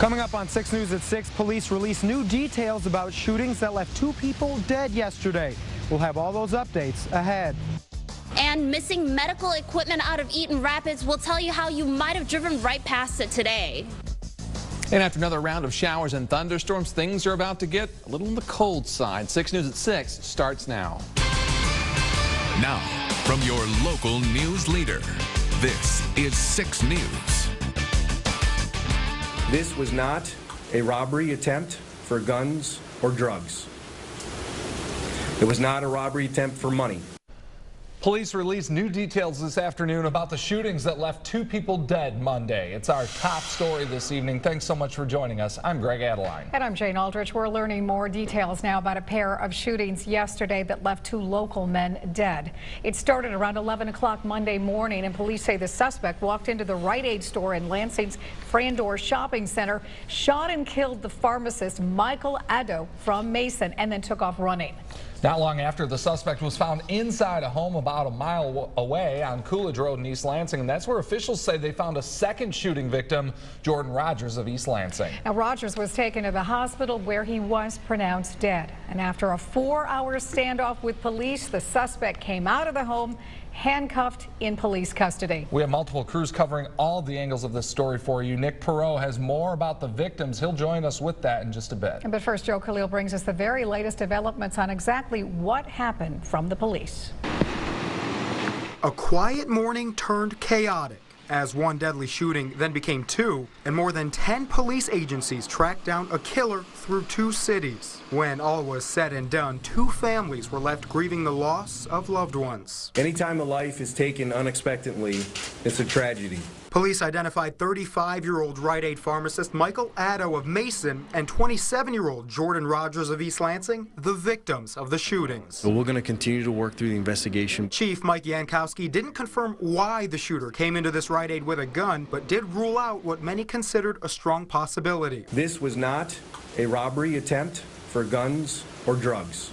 Coming up on 6 News at 6, police release new details about shootings that left 2 people dead yesterday. We'll have all those updates ahead. And missing medical equipment out of Eaton Rapids will tell you how you might have driven right past it today. And after another round of showers and thunderstorms, things are about to get a little on the cold side. 6 News at 6 starts now. Now, from your local news leader, this is 6 News. This was not a robbery attempt for guns or drugs. It was not a robbery attempt for money. Police released new details this afternoon about the shootings that left 2 people dead Monday. It's our top story this evening. Thanks so much for joining us. I'm Greg Adeline. And I'm Jane Aldrich. We're learning more details now about a pair of shootings yesterday that left 2 local men dead. It started around 11 o'clock Monday morning, and police say the suspect walked into the Rite Aid store in Lansing's Frandor Shopping Center, shot and killed the pharmacist Michael Addo from Mason, and then took off running. Not long after, the suspect was found inside a home about a mile away on Coolidge Road in East Lansing, and that's where officials say they found a second shooting victim, Jordan Rogers of East Lansing. Now, Rogers was taken to the hospital where he was pronounced dead. And after a 4-hour standoff with police, the suspect came out of the home handcuffed in police custody. We have multiple crews covering all the angles of this story for you. Nick Perot has more about the victims. He'll join us with that in just a bit. But first, Joe Khalil brings us the very latest developments on exactly what happened from the police. A quiet morning turned chaotic as one deadly shooting then became 2, and more than 10 police agencies tracked down a killer through 2 cities. When all was said and done, 2 families were left grieving the loss of loved ones. Anytime a life is taken unexpectedly, it's a tragedy. Police identified 35-year-old Rite Aid pharmacist Michael Addo of Mason and 27-year-old Jordan Rogers of East Lansing, the victims of the shootings. So we're going to continue to work through the investigation. Chief Mike Yankowski didn't confirm why the shooter came into this Rite Aid with a gun, but did rule out what many considered a strong possibility. This was not a robbery attempt for guns or drugs.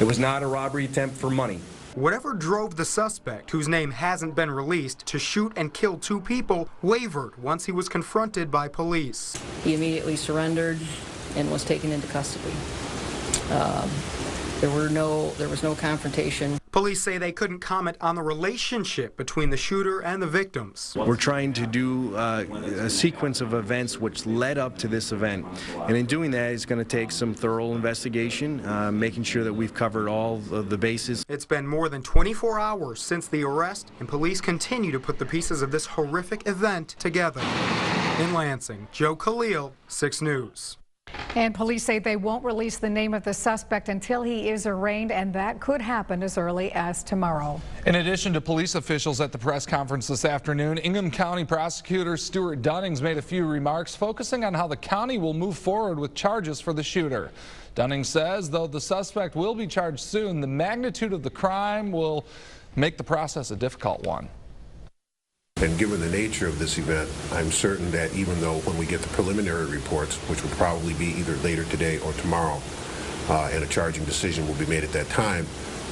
It was not a robbery attempt for money. Whatever drove the suspect, whose name hasn't been released, to shoot and kill 2 people, wavered once he was confronted by police. He immediately surrendered and was taken into custody. There was no confrontation. Police say they couldn't comment on the relationship between the shooter and the victims. We're trying to do a sequence of events which led up to this event. And in doing that, it's going to take some thorough investigation, making sure that we've covered all of the bases. It's been more than 24 hours since the arrest, and police continue to put the pieces of this horrific event together. In Lansing, Joe Khalil, 6 News. And police say they won't release the name of the suspect until he is arraigned, and that could happen as early as tomorrow. In addition to police officials at the press conference this afternoon, Ingham County Prosecutor Stuart Dunnings made a few remarks focusing on how the county will move forward with charges for the shooter. Dunnings says though the suspect will be charged soon, the magnitude of the crime will make the process a difficult one. And given the nature of this event, I'm certain that even though when we get the preliminary reports, which will probably be either later today or tomorrow, and a charging decision will be made at that time,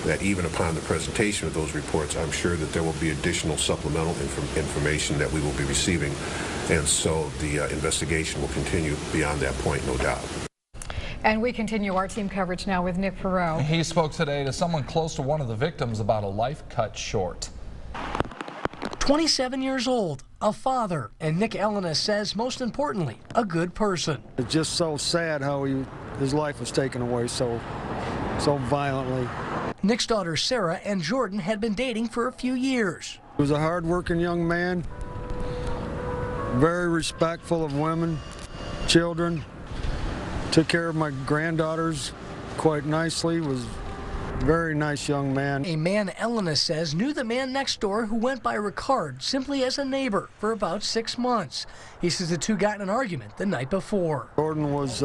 that even upon the presentation of those reports, I'm sure that there will be additional supplemental information that we will be receiving. And so the investigation will continue beyond that point, no doubt. And we continue our team coverage now with Nick Perot. He spoke today to someone close to one of the victims about a life cut short. 27 years old, a father, and Nick Elena says, most importantly, a good person. It's just so sad how his life was taken away so violently. Nick's daughters Sarah and Jordan had been dating for a few years. He was a hard-working young man, very respectful of women, children, took care of my granddaughters quite nicely, was a very nice young man. A man Elena says knew the man next door who went by Ricard simply as a neighbor for about 6 months. He says the two got in an argument the night before. Jordan was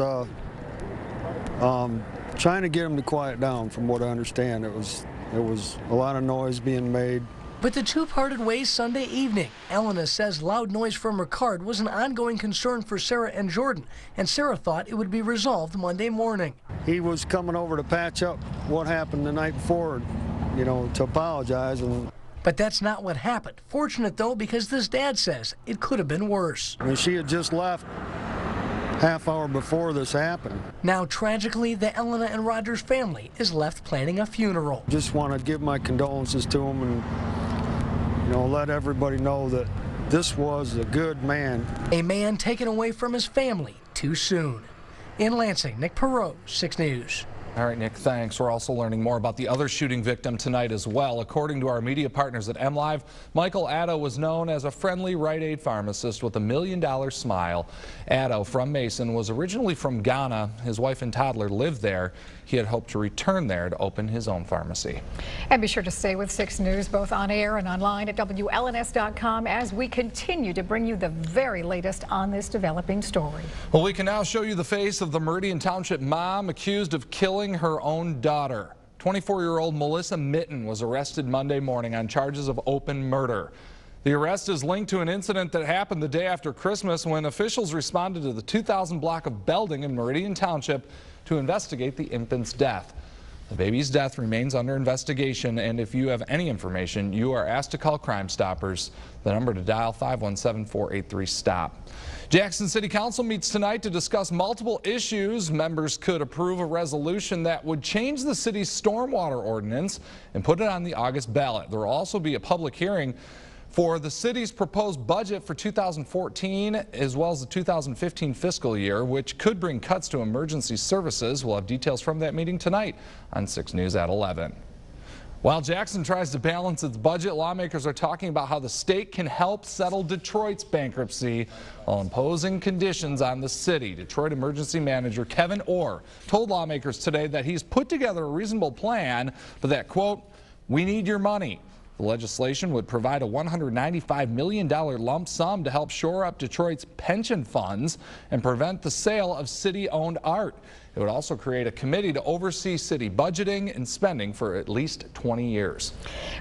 trying to get him to quiet down, from what I understand. It was a lot of noise being made. But the two parted ways Sunday evening. Elena says loud noise from Ricard was an ongoing concern for Sarah and Jordan, and Sarah thought it would be resolved Monday morning. He was coming over to patch up what happened the night before, you know, to apologize. And But that's not what happened. Fortunate, though, because this dad says it could have been worse. I mean, she had just left half hour before this happened. Now, tragically, the Elena and Rogers family is left planning a funeral. Just want to give my condolences to them and, you know, let everybody know that this was a good man. A man taken away from his family too soon. In Lansing, Nick Perot, 6 News. All right, Nick, thanks. We're also learning more about the other shooting victim tonight as well. According to our media partners at MLive, Michael Addo was known as a friendly Rite Aid pharmacist with $1 million smile. Addo, from Mason, was originally from Ghana. His wife and toddler lived there. He had hoped to return there to open his own pharmacy. And be sure to stay with 6 News, both on air and online at WLNS.com, as we continue to bring you the very latest on this developing story. Well, we can now show you the face of the Meridian Township mom accused of killing her own daughter. 24-year-old Melissa Mitten was arrested Monday morning on charges of open murder. The arrest is linked to an incident that happened the day after Christmas when officials responded to the 2000 block of Belding in Meridian Township to investigate the infant's death. The baby's death remains under investigation, and if you have any information, you are asked to call Crime Stoppers. The number to dial 517-483-STOP. Jackson City Council meets tonight to discuss multiple issues. Members could approve a resolution that would change the city's stormwater ordinance and put it on the August ballot. There will also be a public hearing for the city's proposed budget for 2014 as well as the 2015 fiscal year, which could bring cuts to emergency services. We'll have details from that meeting tonight on 6 News at 11. While Jackson tries to balance its budget, lawmakers are talking about how the state can help settle Detroit's bankruptcy while imposing conditions on the city. Detroit Emergency Manager Kevin Orr told lawmakers today that he's put together a reasonable plan, but that, quote, "We need your money." The legislation would provide a $195 million lump sum to help shore up Detroit's pension funds and prevent the sale of city-owned art. It would also create a committee to oversee city budgeting and spending for at least 20 years.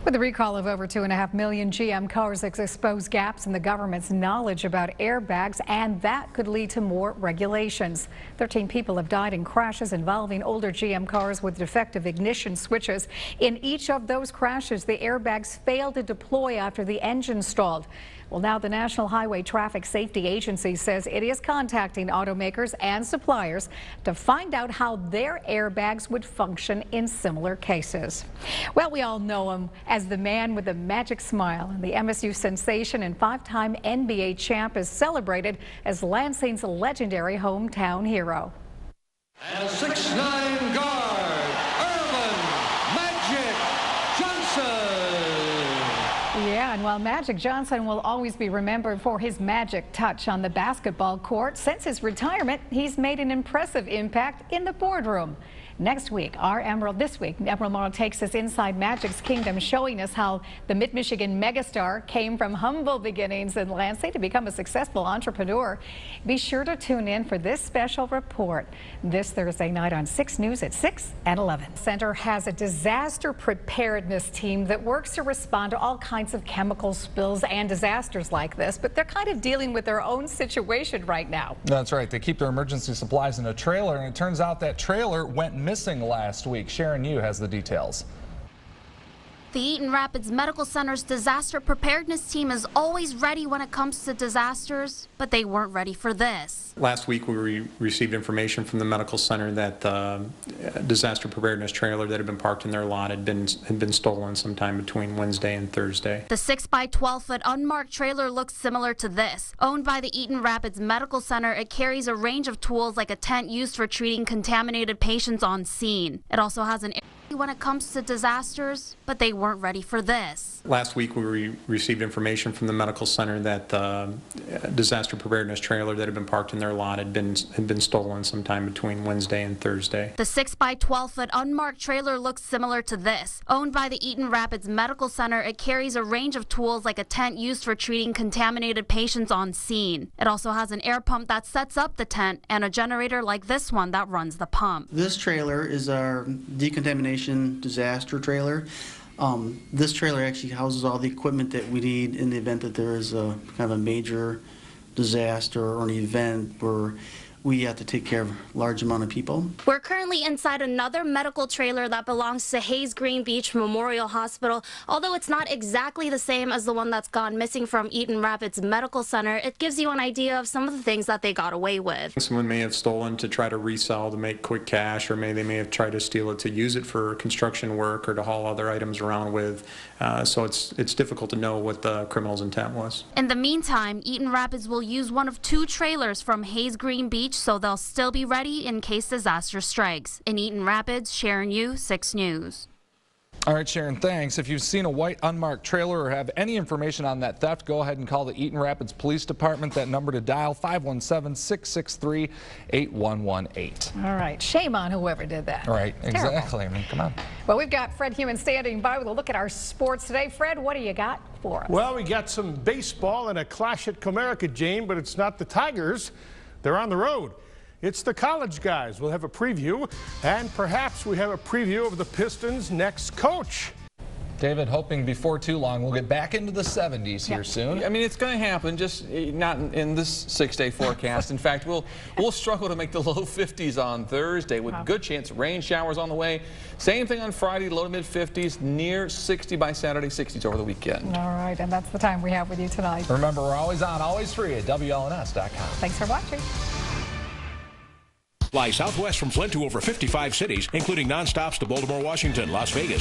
With the recall of over 2.5 million GM cars, it's exposed gaps in the government's knowledge about airbags, and that could lead to more regulations. 13 people have died in crashes involving older GM cars with defective ignition switches. In each of those crashes, the airbags failed to deploy after the engine stalled. Well, now the National Highway Traffic Safety Agency says it is contacting automakers and suppliers to find out how their airbags would function in similar cases. Well, we all know him as the man with the magic smile, and the MSU sensation and 5-time NBA champ is celebrated as Lansing's legendary hometown hero. And a 6'9" guard, Magic Johnson. Yeah, and while Magic Johnson will always be remembered for his magic touch on the basketball court, since his retirement, he's made an impressive impact in the boardroom. Next week, this week, Emerald Morrow takes us inside Magic's kingdom, showing us how the Mid-Michigan megastar came from humble beginnings in Lansing to become a successful entrepreneur. Be sure to tune in for this special report this Thursday night on 6 News at 6 and 11. Center has a disaster preparedness team that works to respond to all kinds of chemical spills and disasters like this, but they're kind of dealing with their own situation right now. That's right. They keep their emergency supplies in a trailer, and it turns out that trailer went missing last week. Sharon Yu has the details. The Eaton Rapids Medical Center's disaster preparedness team is always ready when it comes to disasters, but they weren't ready for this. Last week we received information from the medical center that the disaster preparedness trailer that had been parked in their lot had been stolen sometime between Wednesday and Thursday. The 6-by-12-foot unmarked trailer looks similar to this. Owned by the Eaton Rapids Medical Center, it carries a range of tools like a tent used for treating contaminated patients on scene. It also has an area when it comes to disasters, but they weren't ready for this. Last week we received information from the medical center that the disaster preparedness trailer that had been parked in their lot had been stolen sometime between Wednesday and Thursday. The 6-by-12-foot unmarked trailer looks similar to this. Owned by the Eaton Rapids Medical Center, it carries a range of tools like a tent used for treating contaminated patients on scene. It also has an air pump that sets up the tent and a generator like this one that runs the pump. This trailer is our decontamination disaster trailer. This trailer actually houses all the equipment that we need in the event that there is a kind of a major disaster or an event where we have to take care of a large amount of people. We're currently inside another medical trailer that belongs to Hayes Green Beach Memorial Hospital. Although it's not exactly the same as the one that's gone missing from Eaton Rapids Medical Center, it gives you an idea of some of the things that they got away with. Someone may have stolen to try to resell to make quick cash, or they may have tried to steal it to use it for construction work or to haul other items around with. So it's difficult to know what the criminal's intent was. In the meantime, Eaton Rapids will use one of 2 trailers from Hayes Green Beach, so they'll still be ready in case disaster strikes. In Eaton Rapids, Sharon Yu, 6 News. All right, Sharon, thanks. If you've seen a white unmarked trailer or have any information on that theft, go ahead and call the Eaton Rapids Police Department. That number to dial, 517-663-8118. All right. Shame on whoever did that. Right, Terrible. exactly. I mean, come on. Well, we've got Fred Heumann standing by with a look at our sports today. Fred, what do you got for us? Well, we got some baseball and a clash at Comerica, Jane, but it's not the Tigers. They're on the road. It's the college guys. We'll have a preview, and perhaps we have a preview of the Pistons' next coach. David, hoping before too long we'll get back into the 70s here soon. I mean, it's going to happen, just not in this 6-day forecast. In fact, we'll struggle to make the low 50s on Thursday with good chance of rain showers on the way. Same thing on Friday, low to mid 50s, near 60 by Saturday, 60s over the weekend. All right, and that's the time we have with you tonight. Remember, we're always on, always free at WLNS.com. Thanks for watching. Fly Southwest from Flint to over 55 cities, including nonstops to Baltimore, Washington, Las Vegas.